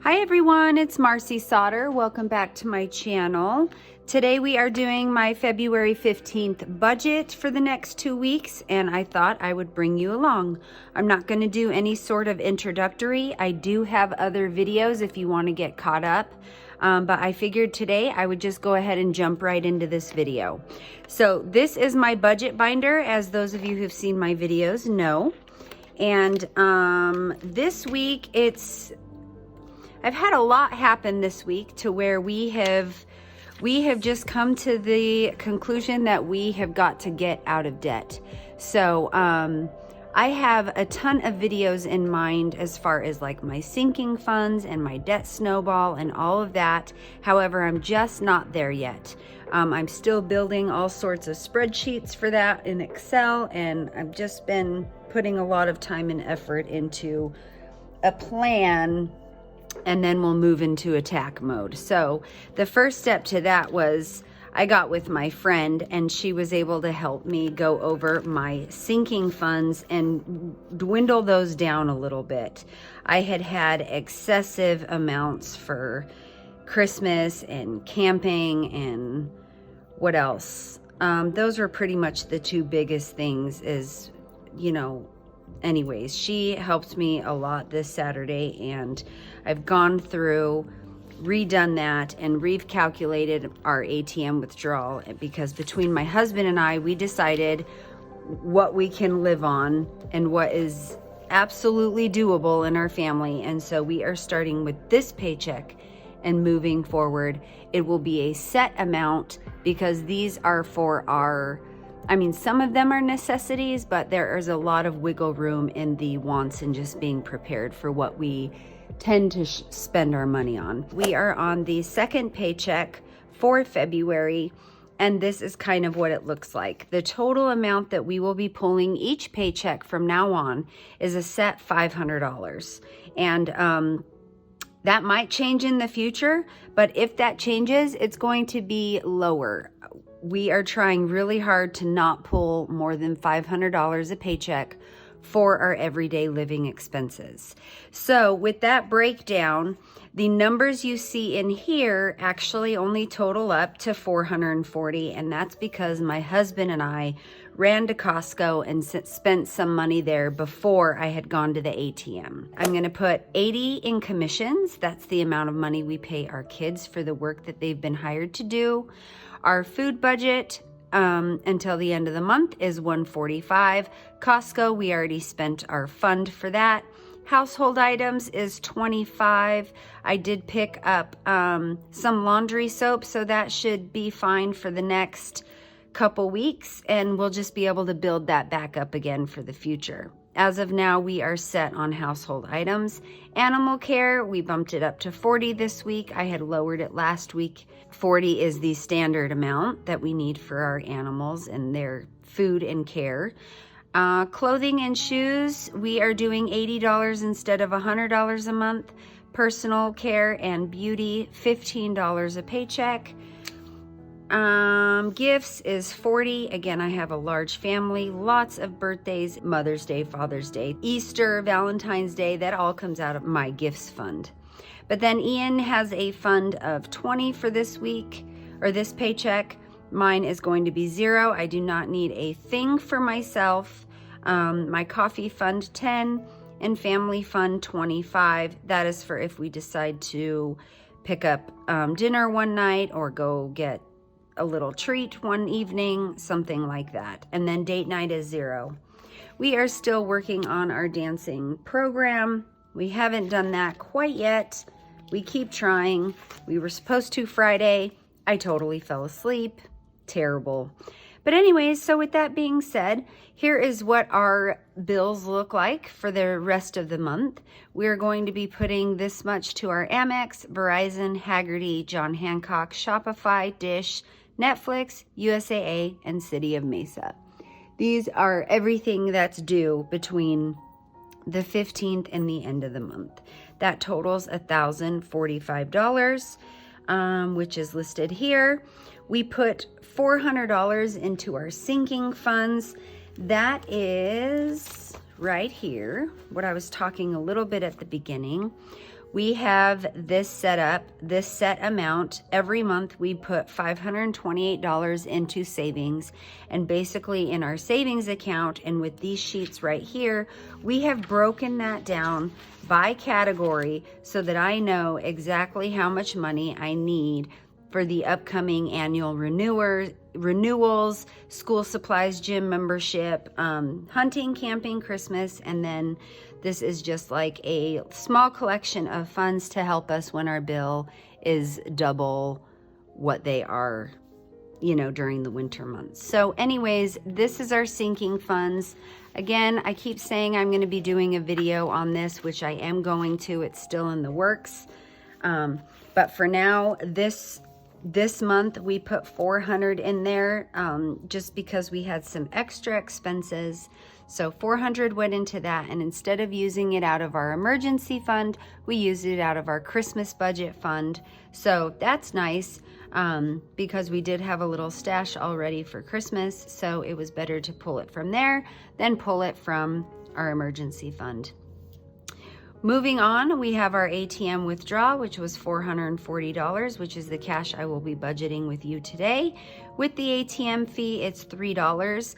Hi everyone, it's Marci Sauter. Welcome back to my channel. Today we are doing my February 15th budget for the next 2 weeks, and I thought I would bring you along. I'm not going to do any sort of introductory. I do have other videos if you want to get caught up, but I figured today I would just go ahead and jump right into this video. So this is my budget binder, as those of you who've seen my videos know. And this week I've had a lot happen this week to where we have just come to the conclusion that we have got to get out of debt. So I have a ton of videos in mind as far as like my sinking funds and my debt snowball and all of that. However, I'm just not there yet. I'm still building all sorts of spreadsheets for that in Excel, and I've just been putting a lot of time and effort into a plan, and then we'll move into attack mode. So the first step to that was I got with my friend, and she was able to help me go over my sinking funds and dwindle those down a little bit. I had excessive amounts for Christmas and camping and what else? Those were pretty much the two biggest things is, anyways, she helped me a lot this Saturday, and I've gone through, redone that, and recalculated our ATM withdrawal, because between my husband and I, we decided what we can live on and what is absolutely doable in our family. And so we are starting with this paycheck and moving forward. It will be a set amount because these are for our, some of them are necessities, but there is a lot of wiggle room in the wants and just being prepared for what we tend to spend our money on. We are on the second paycheck for February, and this is kind of what it looks like. The total amount that we will be pulling each paycheck from now on is a set $500. And that might change in the future, but if that changes, it's going to be lower. We are trying really hard to not pull more than $500 a paycheck for our everyday living expenses. So with that breakdown, the numbers you see in here actually only total up to $440, and that's because my husband and I ran to Costco and spent some money there before I had gone to the ATM. I'm gonna put $80 in commissions. That's the amount of money we pay our kids for the work that they've been hired to do. Our food budget until the end of the month is $145. Costco, we already spent our fund for that. Household items is $25. I did pick up some laundry soap, so that should be fine for the next couple weeks, and we'll just be able to build that back up again for the future. As of now, we are set on household items. Animal care, we bumped it up to $40 this week. I had lowered it last week. $40 is the standard amount that we need for our animals and their food and care. Clothing and shoes, we are doing $80 instead of $100 a month. Personal care and beauty, $15 a paycheck. Gifts is $40. Again, I have a large family, lots of birthdays, Mother's Day, Father's Day, Easter, Valentine's Day, that all comes out of my gifts fund. But then Ian has a fund of $20 for this week, or this paycheck. Mine is going to be $0. I do not need a thing for myself. My coffee fund $10 and family fund $25. That is for if we decide to pick up dinner one night or go get a little treat one evening, something like that. And then date night is $0. We are still working on our dancing program. We haven't done that quite yet. We keep trying. We were supposed to Friday. I totally fell asleep. Terrible. But anyways, so with that being said, here is what our bills look like for the rest of the month. We're going to be putting this much to our Amex, Verizon, Haggerty, John Hancock, Shopify, Dish, Netflix, USAA, and City of Mesa. These are everything that's due between the 15th and the end of the month. That totals $1,045, which is listed here. We put $400 into our sinking funds. That is right here, what I was talking a little bit at the beginning. We have this set up, this set amount. Every month we put $528 into savings, and basically in our savings account and with these sheets right here, we have broken that down by category so that I know exactly how much money I need for the upcoming annual renewals, school supplies, gym membership, hunting, camping, Christmas, and then this is just like a small collection of funds to help us when our bill is double what they are, you know, during the winter months. So anyways, this is our sinking funds. Again, I keep saying I'm going to be doing a video on this, which I am going to. It's still in the works. But for now, this month we put $400 in there just because we had some extra expenses. So $400 went into that, and instead of using it out of our emergency fund, we used it out of our Christmas budget fund. So that's nice because we did have a little stash already for Christmas, so it was better to pull it from there than pull it from our emergency fund. Moving on, we have our ATM withdrawal, which was $440, which is the cash I will be budgeting with you today. With the ATM fee, it's $3.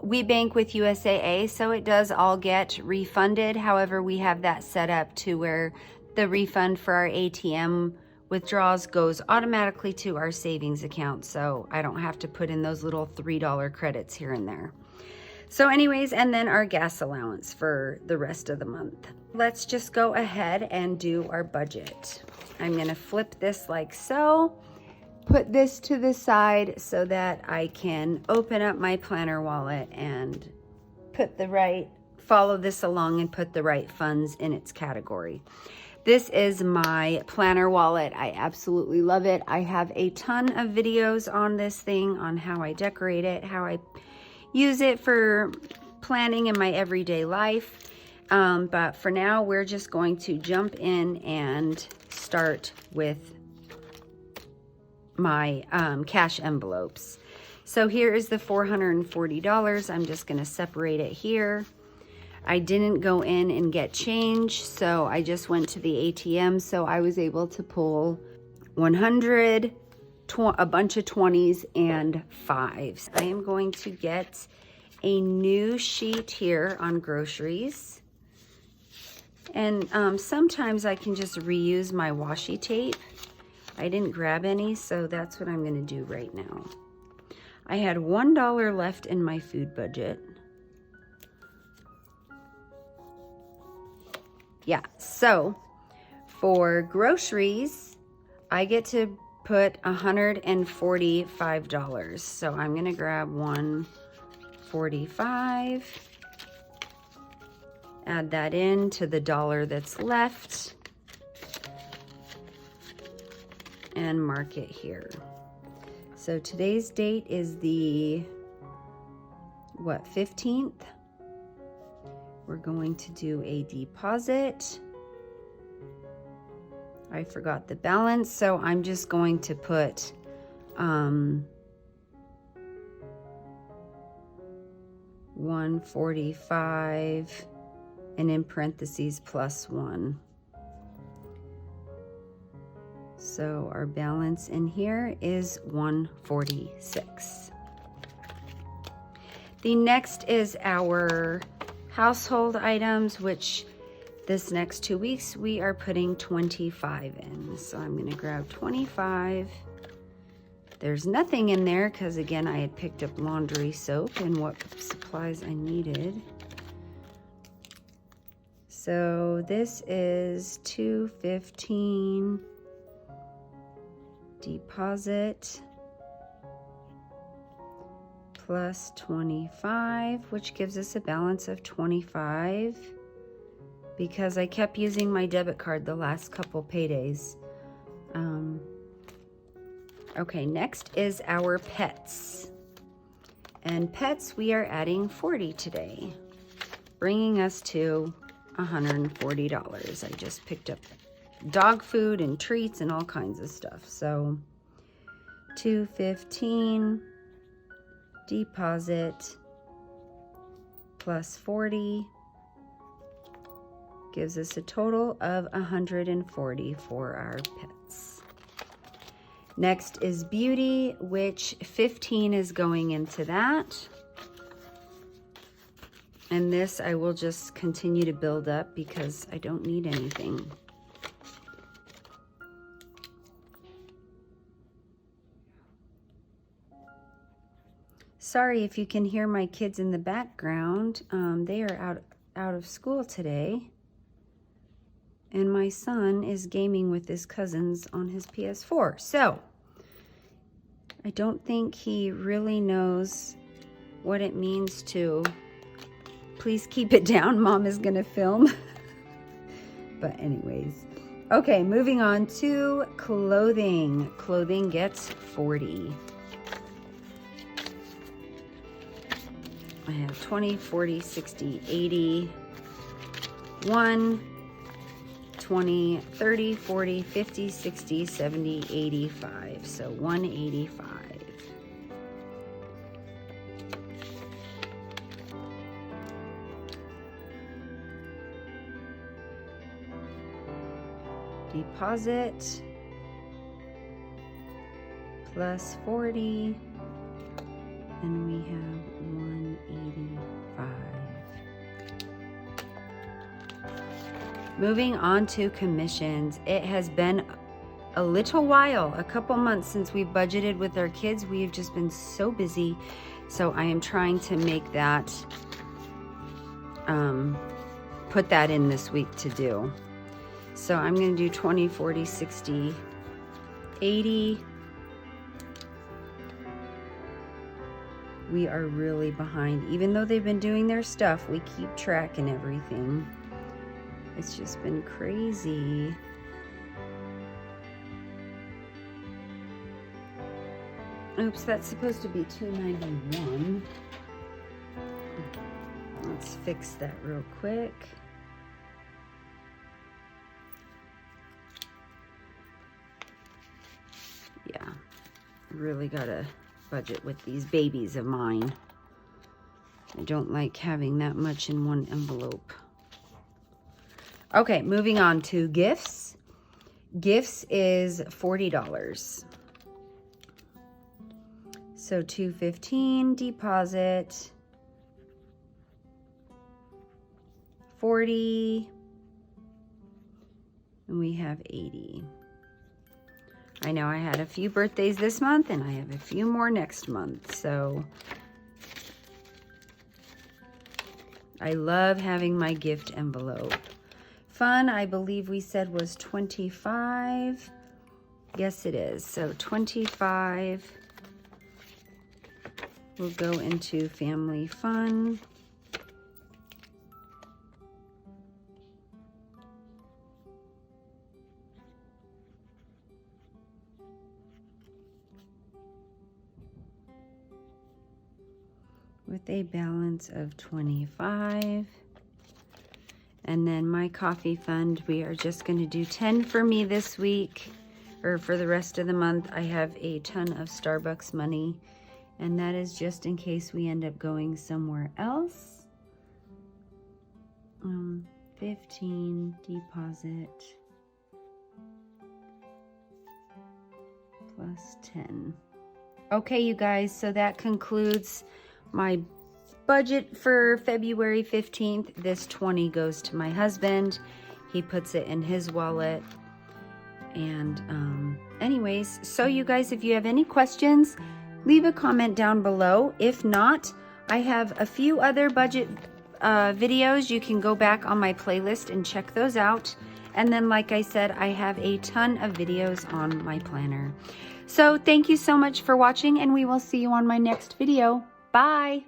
We bank with USAA, so it does all get refunded. However, we have that set up to where the refund for our ATM withdrawals goes automatically to our savings account, so I don't have to put in those little $3 credits here and there. So anyways, and then our gas allowance for the rest of the month. Let's just go ahead and do our budget. I'm gonna flip this like so, put this to the side so that I can open up my planner wallet and follow this along and put the right funds in its category. This is my planner wallet. I absolutely love it. I have a ton of videos on this thing, on how I decorate it, how I use it for planning in my everyday life. But for now, we're just going to jump in and start with my cash envelopes. So here is the $440. I'm just going to separate it here. I didn't go in and get change, so I just went to the ATM, so I was able to pull 100, a bunch of 20s and 5s. I am going to get a new sheet here on groceries. And sometimes I can just reuse my washi tape. I didn't grab any, so that's what I'm going to do right now. I had $1 left in my food budget. Yeah, so for groceries, I get to put $145. So I'm going to grab $145. Add that in to the dollar that's left and mark it here. So today's date is the 15th. We're going to do a deposit. I forgot the balance, so I'm just going to put $145 and in parentheses +1. So our balance in here is $146. The next is our household items, which this next 2 weeks we are putting 25 in. So I'm going to grab 25. There's nothing in there because again I had picked up laundry soap and what supplies I needed. So this is $215 deposit plus 25, which gives us a balance of 25 because I kept using my debit card the last couple paydays. Okay, next is our pets. And pets, we are adding 40 today, bringing us to $140. I just picked up dog food and treats and all kinds of stuff. So $215 deposit plus 40 Gives us a total of $140 for our pets. Next is beauty, which $15 is going into that. And this I will just continue to build up because I don't need anything. Sorry if you can hear my kids in the background. They are out of school today. And my son is gaming with his cousins on his PS4. So, I don't think he really knows what it means to, please keep it down, Mom is gonna film. But anyways. Okay, moving on to clothing. Clothing gets $40. I have 20, 40, 60, 80, 1, 20, 30, 40, 50, 60, 70, 85. So 185. Deposit plus 40, and we have 185. Moving on to commissions. It has been a little while, a couple months since we budgeted with our kids. We have just been so busy. So I am trying to make that, put that in this week to do. So I'm going to do 20, 40, 60, 80. We are really behind. Even though they've been doing their stuff, we keep track and everything. It's just been crazy. Oops, that's supposed to be $291. Let's fix that real quick. Yeah, really gotta budget with these babies of mine. I don't like having that much in one envelope. Okay, moving on to gifts. Gifts is $40. So $215 deposit, 40, and we have 80. I know I had a few birthdays this month and I have a few more next month, so I love having my gift envelope. Fun, I believe we said was 25. Yes, it is. So 25 will go into family fun. With a balance of 25. And then my coffee fund, we are just going to do 10 for me this week, or for the rest of the month. I have a ton of Starbucks money, and that is just in case we end up going somewhere else. 15 deposit plus 10. Okay, you guys, so that concludes my budget for February 15th. This 20 goes to my husband. He puts it in his wallet. And anyways, so you guys, if you have any questions, leave a comment down below. If not, I have a few other budget videos. You can go back on my playlist and check those out. And then, like I said, I have a ton of videos on my planner. So thank you so much for watching, and we will see you on my next video. Bye.